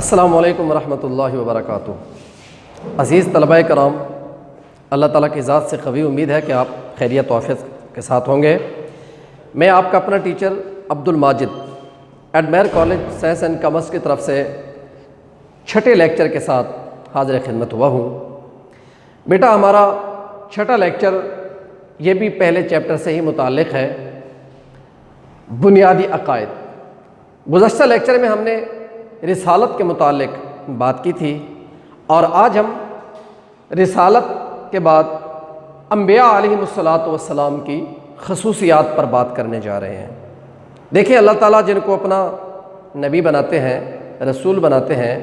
السلام علیکم ورحمۃ اللہ وبرکاتہ۔ عزیز طلباء کرام، اللہ تعالیٰ کی ذات سے قوی امید ہے کہ آپ خیریت و عافیت کے ساتھ ہوں گے۔ میں آپ کا اپنا teacher Abdul Majid admire college science and commerce کی طرف سے چھٹے لیکچر کے ساتھ حاضر خدمت ہوا ہوں۔ بیٹا ہمارا چھٹا لیکچر یہ بھی پہلے چیپٹر سے ہی متعلق ہے، بنیادی عقائد۔ گزشتہ لیکچر میں ہم نے رسالت کے متعلق بات کی تھی، اور آج ہم رسالت کے بعد انبیاء علیہم الصلاۃ والسلام کی خصوصیات پر بات کرنے جا رہے ہیں۔ دیکھیں، اللہ تعالیٰ جن کو اپنا نبی بناتے ہیں، رسول بناتے ہیں،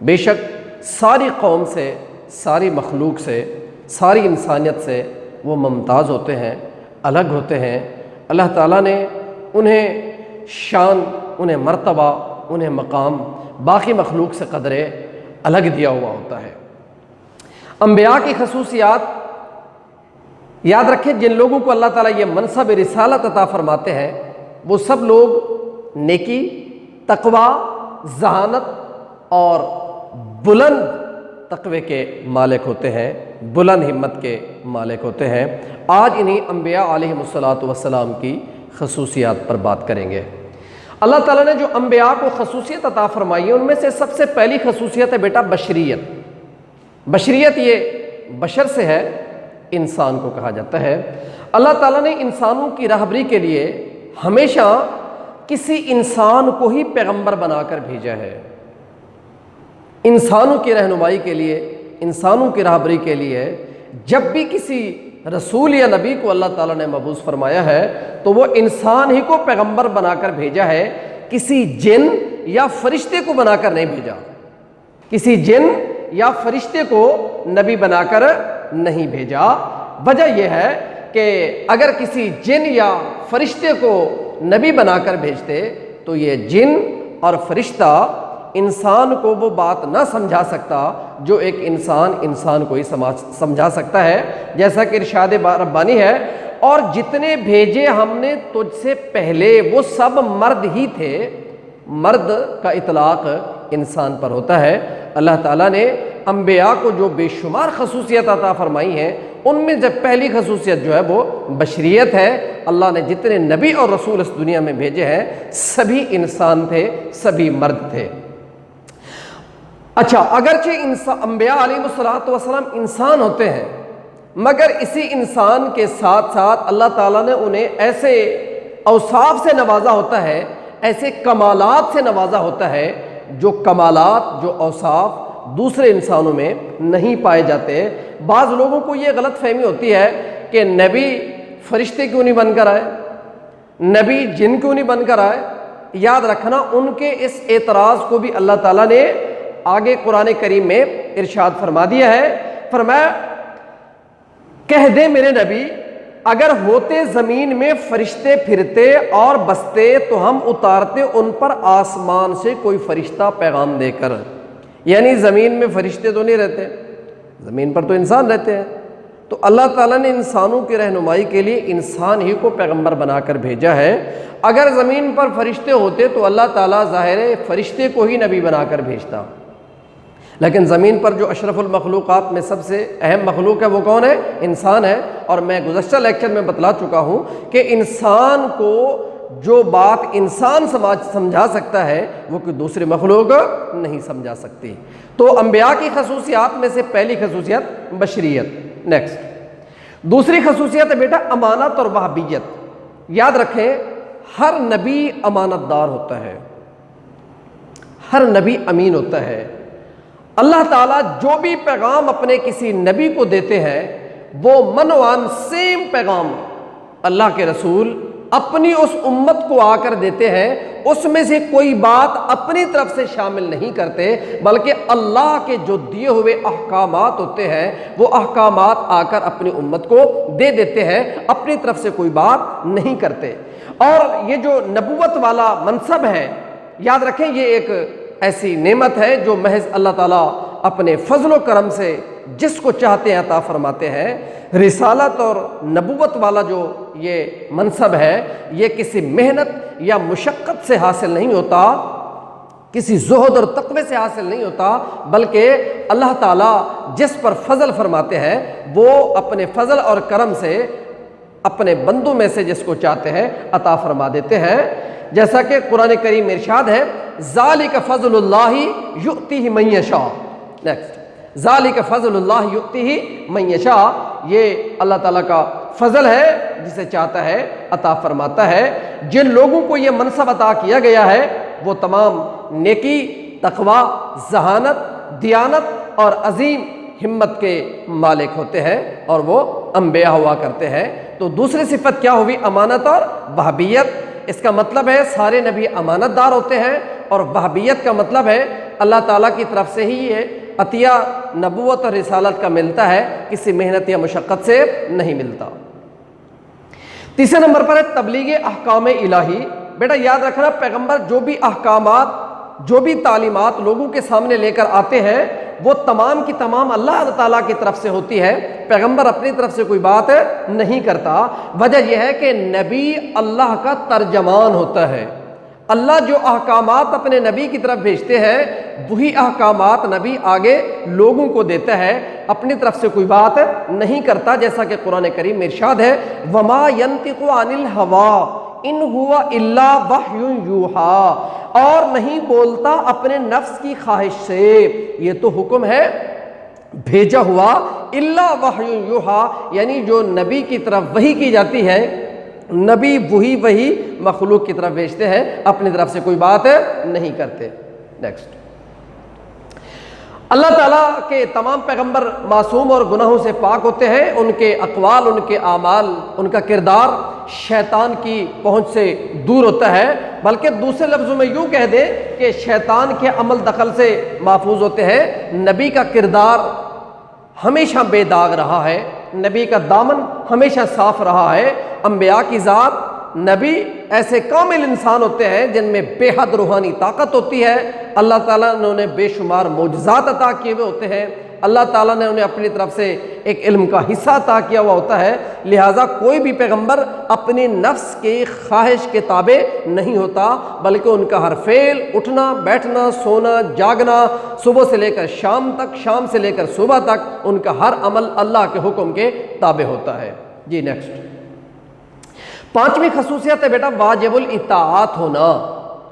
بے شک ساری قوم سے، ساری مخلوق سے، ساری انسانیت سے وہ ممتاز ہوتے ہیں، الگ ہوتے ہیں۔ اللہ تعالیٰ نے انہیں شان، انہیں مرتبہ، انہیں مقام باقی مخلوق سے قدرے الگ دیا ہوا ہوتا ہے۔ انبیاء کی خصوصیات یاد رکھیں، جن لوگوں کو اللہ تعالیٰ یہ منصب رسالت عطا فرماتے ہیں وہ سب لوگ نیکی، تقوی، ذہانت اور بلند تقوی کے مالک ہوتے ہیں، بلند ہمت کے مالک ہوتے ہیں۔ آج انہی انبیاء علیہم الصلاۃ والسلام کی خصوصیات پر بات کریں گے۔ اللہ تعالیٰ نے جو انبیاء کو خصوصیت عطا فرمائی ہے ان میں سے سب سے پہلی خصوصیت ہے بیٹا بشریت۔ بشریت یہ بشر سے ہے، انسان کو کہا جاتا ہے۔ اللہ تعالیٰ نے انسانوں کی راہبری کے لیے ہمیشہ کسی انسان کو ہی پیغمبر بنا کر بھیجا ہے۔ انسانوں کی رہنمائی کے لیے، انسانوں کی راہبری کے لیے جب بھی کسی رسول یا نبی کو اللہ تعالیٰ نے مبعوث فرمایا ہے تو وہ انسان ہی کو پیغمبر بنا کر بھیجا ہے، کسی جن یا فرشتے کو بنا کر نہیں بھیجا، کسی جن یا فرشتے کو نبی بنا کر نہیں بھیجا۔ وجہ یہ ہے کہ اگر کسی جن یا فرشتے کو نبی بنا کر بھیجتے تو یہ جن اور فرشتہ انسان کو وہ بات نہ سمجھا سکتا جو ایک انسان کو ہی سمجھا سکتا ہے، جیسا کہ ارشاد ربانی ہے، اور جتنے بھیجے ہم نے تجھ سے پہلے وہ سب مرد ہی تھے۔ مرد کا اطلاق انسان پر ہوتا ہے۔ اللہ تعالیٰ نے انبیاء کو جو بے شمار خصوصیت عطا فرمائی ہیں ان میں جب پہلی خصوصیت جو ہے وہ بشریت ہے۔ اللہ نے جتنے نبی اور رسول اس دنیا میں بھیجے ہیں سبھی انسان تھے، سبھی مرد تھے۔ اچھا، اگرچہ انبیاء علیہ الصلوۃ والسلام انسان ہوتے ہیں مگر اسی انسان کے ساتھ ساتھ اللہ تعالیٰ نے انہیں ایسے اوصاف سے نوازا ہوتا ہے، ایسے کمالات سے نوازا ہوتا ہے جو کمالات، جو اوصاف دوسرے انسانوں میں نہیں پائے جاتے۔ بعض لوگوں کو یہ غلط فہمی ہوتی ہے کہ نبی فرشتے کیوں نہیں بن کر آئے، نبی جن کیوں نہیں بن کر آئے۔ یاد رکھنا، ان کے اس اعتراض کو بھی اللہ تعالیٰ نے آگے قرآن کریم میں ارشاد فرما دیا ہے۔ فرمایا، کہہ دے میرے نبی، اگر ہوتے زمین میں فرشتے پھرتے اور بستے تو ہم اتارتے ان پر آسمان سے کوئی فرشتہ پیغام دے کر۔ یعنی زمین میں فرشتے تو نہیں رہتے، زمین پر تو انسان رہتے ہیں، تو اللہ تعالیٰ نے انسانوں کی رہنمائی کے لیے انسان ہی کو پیغمبر بنا کر بھیجا ہے۔ اگر زمین پر فرشتے ہوتے تو اللہ تعالیٰ ظاہر ہے فرشتے کو ہی نبی بنا کر بھیجتا، لیکن زمین پر جو اشرف المخلوقات میں سب سے اہم مخلوق ہے وہ کون ہے؟ انسان ہے۔ اور میں گزشتہ لیکچر میں بتلا چکا ہوں کہ انسان کو جو بات انسان سمجھا سکتا ہے وہ کوئی دوسری مخلوق نہیں سمجھا سکتی۔ تو انبیاء کی خصوصیات میں سے پہلی خصوصیت بشریت۔ نیکسٹ، دوسری خصوصیت ہے بیٹا امانت اور وہابیت۔ یاد رکھیں، ہر نبی امانت دار ہوتا ہے، ہر نبی امین ہوتا ہے۔ اللہ تعالیٰ جو بھی پیغام اپنے کسی نبی کو دیتے ہیں وہ منوان سیم پیغام اللہ کے رسول اپنی اس امت کو آ کر دیتے ہیں۔ اس میں سے کوئی بات اپنی طرف سے شامل نہیں کرتے بلکہ اللہ کے جو دیے ہوئے احکامات ہوتے ہیں وہ احکامات آ کر اپنی امت کو دے دیتے ہیں، اپنی طرف سے کوئی بات نہیں کرتے۔ اور یہ جو نبوت والا منصب ہے، یاد رکھیں یہ ایک ایسی نعمت ہے جو محض اللہ تعالیٰ اپنے فضل و کرم سے جس کو چاہتے ہیں عطا فرماتے ہیں۔ رسالت اور نبوت والا جو یہ منصب ہے یہ کسی محنت یا مشقت سے حاصل نہیں ہوتا، کسی زہد اور تقوی سے حاصل نہیں ہوتا، بلکہ اللہ تعالیٰ جس پر فضل فرماتے ہیں وہ اپنے فضل اور کرم سے اپنے بندوں میں سے جس کو چاہتے ہیں عطا فرما دیتے ہیں، جیسا کہ قرآن کریم میں ارشاد ہے ذالک فضل اللہ یؤتیہ من یشاء۔ نیکسٹ، ذالک فضل اللہ یؤتیہ من یشاء، یہ اللہ تعالیٰ کا فضل ہے، جسے چاہتا ہے عطا فرماتا ہے۔ جن لوگوں کو یہ منصب عطا کیا گیا ہے وہ تمام نیکی، تقوی، ذہانت، دیانت اور عظیم ہمت کے مالک ہوتے ہیں، اور وہ انبیاء ہوا کرتے ہیں۔ تو دوسری صفت کیا ہوئی؟ امانت اور وہابیت۔ اس کا مطلب ہے سارے نبی امانت دار ہوتے ہیں، اور وہابیت کا مطلب ہے اللہ تعالیٰ کی طرف سے ہی یہ عطیہ نبوت اور رسالت کا ملتا ہے، کسی محنت یا مشقت سے نہیں ملتا۔ تیسرے نمبر پر ہے تبلیغ احکام الہی۔ بیٹا یاد رکھنا، پیغمبر جو بھی احکامات، جو بھی تعلیمات لوگوں کے سامنے لے کر آتے ہیں وہ تمام کی تمام اللہ تعالیٰ کی طرف سے ہوتی ہے، پیغمبر اپنی طرف سے کوئی بات نہیں کرتا۔ وجہ یہ ہے کہ نبی اللہ کا ترجمان ہوتا ہے۔ اللہ جو احکامات اپنے نبی کی طرف بھیجتے ہیں وہی احکامات نبی آگے لوگوں کو دیتا ہے، اپنی طرف سے کوئی بات نہیں کرتا، جیسا کہ قرآن کریم میں ارشاد ہے وَمَا يَنْطِقُ عَنِ الْهَوَىٰ إِنْ هُوَ إِلَّا وَحْيٌ يُوحَىٰ، اور نہیں بولتا اپنے نفس کی خواہش سے، یہ تو حکم ہے بھیجا ہوا، إِلَّا وَحْيٌ يُوحَىٰ، یعنی جو نبی کی طرف وحی کی جاتی ہے نبی وہی مخلوق کی طرف بھیجتے ہیں، اپنی طرف سے کوئی بات نہیں کرتے۔ نیکسٹ، اللہ تعالیٰ کے تمام پیغمبر معصوم اور گناہوں سے پاک ہوتے ہیں، ان کے اقوال، ان کے اعمال، ان کا کردار شیطان کی پہنچ سے دور ہوتا ہے، بلکہ دوسرے لفظوں میں یوں کہہ دیں کہ شیطان کے عمل دخل سے محفوظ ہوتے ہیں۔ نبی کا کردار ہمیشہ بے داغ رہا ہے، نبی کا دامن ہمیشہ صاف رہا ہے۔ انبیاء کی ذات، نبی ایسے کامل انسان ہوتے ہیں جن میں بے حد روحانی طاقت ہوتی ہے، اللہ تعالیٰ نے انہیں بے شمار معجزات عطا کیے ہوئے ہوتے ہیں، اللہ تعالیٰ نے انہیں اپنی طرف سے ایک علم کا حصہ عطا کیا ہوا ہوتا ہے، لہٰذا کوئی بھی پیغمبر اپنی نفس کی خواہش کے تابع نہیں ہوتا، بلکہ ان کا ہر فعل، اٹھنا، بیٹھنا، سونا، جاگنا، صبح سے لے کر شام تک، شام سے لے کر صبح تک، ان کا ہر عمل اللہ کے حکم کے تابع ہوتا ہے۔ جی نیکسٹ، پانچویں خصوصیت ہے بیٹا واجب الاطاعت ہونا۔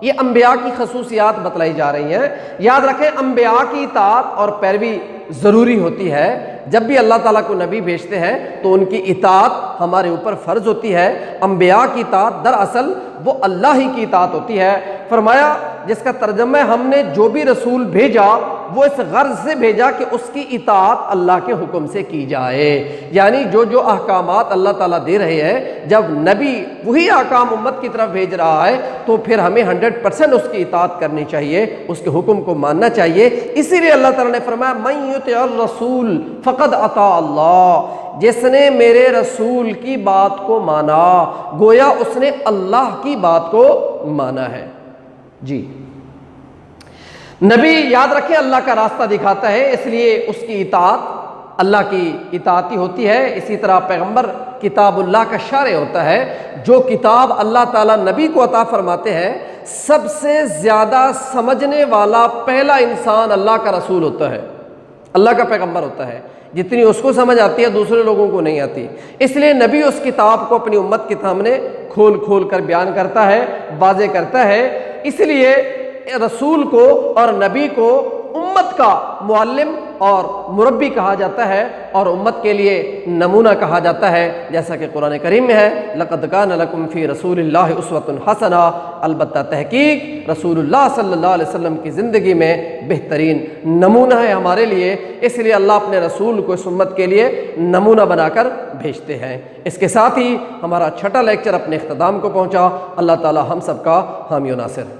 یہ انبیاء کی خصوصیات بتلائی جا رہی ہیں۔ یاد رکھیں انبیاء کی اطاعت اور پیروی ضروری ہوتی ہے۔ جب بھی اللہ تعالیٰ کو نبی بھیجتے ہیں تو ان کی اطاعت ہمارے اوپر فرض ہوتی ہے۔ انبیاء کی اطاعت دراصل وہ اللہ ہی کی اطاعت ہوتی ہے۔ فرمایا جس کا ترجمہ ہے ہم نے جو بھی رسول بھیجا وہ اس غرض سے بھیجا کہ اس کی اطاعت اللہ کے حکم سے کی جائے، یعنی جو احکامات اللہ تعالیٰ دے رہے ہیں، جب نبی وہی احکام امت کی طرف بھیج رہا ہے تو پھر ہمیں 100% اس کی اطاعت کرنی چاہیے، اس کے حکم کو ماننا چاہیے۔ اسی لیے اللہ تعالیٰ نے فرمایا من یطع الرسول فقد اطاع اللہ، جس نے میرے رسول کی بات کو مانا گویا اس نے اللہ کی بات کو مانا ہے۔ جی نبی یاد رکھیں اللہ کا راستہ دکھاتا ہے، اس لیے اس کی اطاعت اللہ کی اطاعت ہی ہوتی ہے۔ اسی طرح پیغمبر کتاب اللہ کا شارع ہوتا ہے، جو کتاب اللہ تعالیٰ نبی کو عطا فرماتے ہیں سب سے زیادہ سمجھنے والا پہلا انسان اللہ کا رسول ہوتا ہے، اللہ کا پیغمبر ہوتا ہے۔ جتنی اس کو سمجھ آتی ہے دوسرے لوگوں کو نہیں آتی، اس لیے نبی اس کتاب کو اپنی امت کے سامنے کھول کر بیان کرتا ہے، واضح کرتا ہے۔ اس لیے رسول کو اور نبی کو امت کا معلم اور مربی کہا جاتا ہے، اور امت کے لیے نمونہ کہا جاتا ہے، جیسا کہ قرآن کریم میں ہے لَقَدْ كَانَ لَكُمْ فِي رَسُولِ اللَّهِ أُسْوَةٌ حَسَنَةٌ۔ البتہ تحقیق رسول اللہ صلی اللہ علیہ وسلم کی زندگی میں بہترین نمونہ ہے ہمارے لیے، اس لیے اللہ اپنے رسول کو اس امت کے لیے نمونہ بنا کر بھیجتے ہیں۔ اس کے ساتھ ہی ہمارا چھٹا لیکچر اپنے اختتام کو پہنچا۔ اللہ تعالی ہم سب کا حامی و ناصر۔